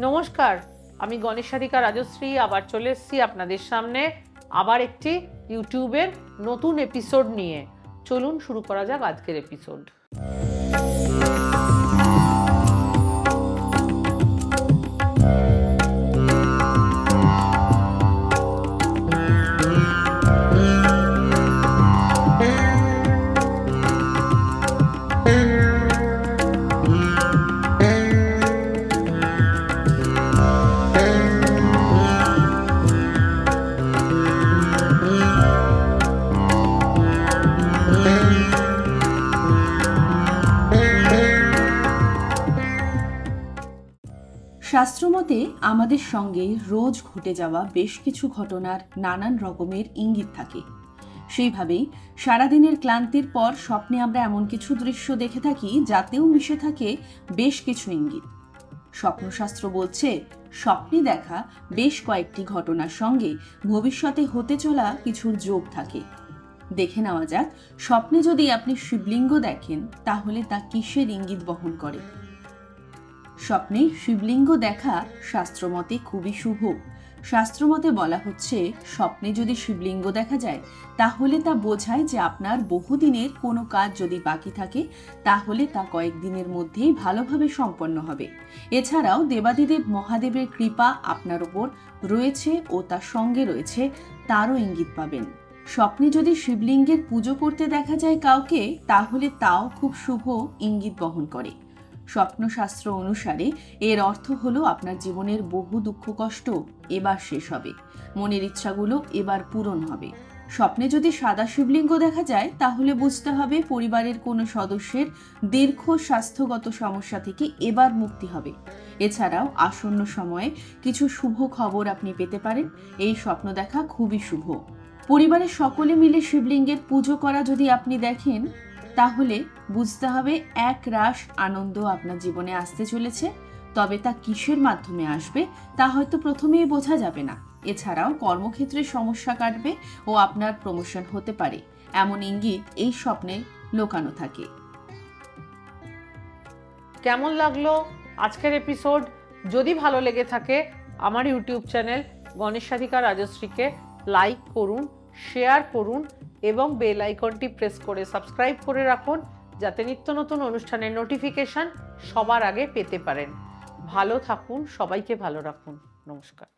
নমস্কার, আমি গণেশাধিকা রাজশ্রী আবার চলে এসেছি আপনাদের সামনে আবার একটি ইউটিউবের নতুন এপিসোড নিয়ে। চলুন শুরু করা যাক আজকের এপিসোড। শাস্ত্রমতে আমাদের সঙ্গে রোজ ঘটে যাওয়া বেশ কিছু ঘটনার নানান রকমের ইঙ্গিত থাকে। সেইভাবেই সারাদিনের ক্লান্তির পর স্বপ্নে আমরা এমন কিছু দৃশ্য দেখে থাকি যাতেও মিশে থাকে বেশ কিছু ইঙ্গিত। স্বপ্নশাস্ত্র বলছে স্বপ্নে দেখা বেশ কয়েকটি ঘটনার সঙ্গে ভবিষ্যতে হতে চলা কিছুর যোগ থাকে। দেখে নেওয়া যাক, স্বপ্নে যদি আপনি শিবলিঙ্গ দেখেন তাহলে তা কিসের ইঙ্গিত বহন করে। স্বপ্নে শিবলিঙ্গ দেখা শাস্ত্রমতে খুবই শুভ। শাস্ত্রমতে বলা হচ্ছে স্বপ্নে যদি শিবলিঙ্গ দেখা যায় তাহলে তা বোঝায় যে আপনার বহুদিনের কোনো কাজ যদি বাকি থাকে তাহলে তা কয়েকদিনের মধ্যেই ভালোভাবে সম্পন্ন হবে। এছাড়াও দেবাদিদেব মহাদেবের কৃপা আপনার উপর রয়েছে ও তার সঙ্গে রয়েছে তারও ইঙ্গিত পাবেন। স্বপ্নে যদি শিবলিঙ্গের পুজো করতে দেখা যায় কাউকে তাহলে তাও খুব শুভ ইঙ্গিত বহন করে। স্বপ্নশাস্ত্র অনুসারে এর অর্থ হলো আপনার জীবনের বহু দুঃখ কষ্ট এবার শেষ হবে, মনের ইচ্ছাগুলো এবার পূরণ হবে। স্বপ্নে যদি সাদা শিবলিঙ্গ দেখা যায় তাহলে বুঝতে হবে পরিবারের কোনো সদস্যের দীর্ঘ স্বাস্থ্যগত সমস্যা থেকে এবার মুক্তি হবে। এছাড়াও আসন্ন সময়ে কিছু শুভ খবর আপনি পেতে পারেন। এই স্বপ্ন দেখা খুবই শুভ। পরিবারের সকলে মিলে শিবলিঙ্গের পুজো করা যদি আপনি দেখেন তাহলে বুঝতে হবে এক রাশ আনন্দ আপনার জীবনে আসতে চলেছে। তবে তা কিসের মাধ্যমে আসবে তা হয়তো প্রথমেই বোঝা যাবে না। এছাড়াও কর্মক্ষেত্রে সমস্যা কাটবে ও আপনার প্রমোশন হতে পারে, এমন ইঙ্গিত এই স্বপ্নে লুকানো থাকে। কেমন লাগলো আজকের এপিসোড? যদি ভালো লেগে থাকে আমার ইউটিউব চ্যানেল গণেশাধিকা রাজশ্রীকে লাইক করুন, শেয়ার করুন এবং বেল আইকনটি প্রেস করে সাবস্ক্রাইব করে রাখুন যাতে নিত্য নতুন অনুষ্ঠানের নোটিফিকেশন সবার আগে পেতে পারেন। ভালো থাকুন, সবাইকে ভালো রাখুন। নমস্কার।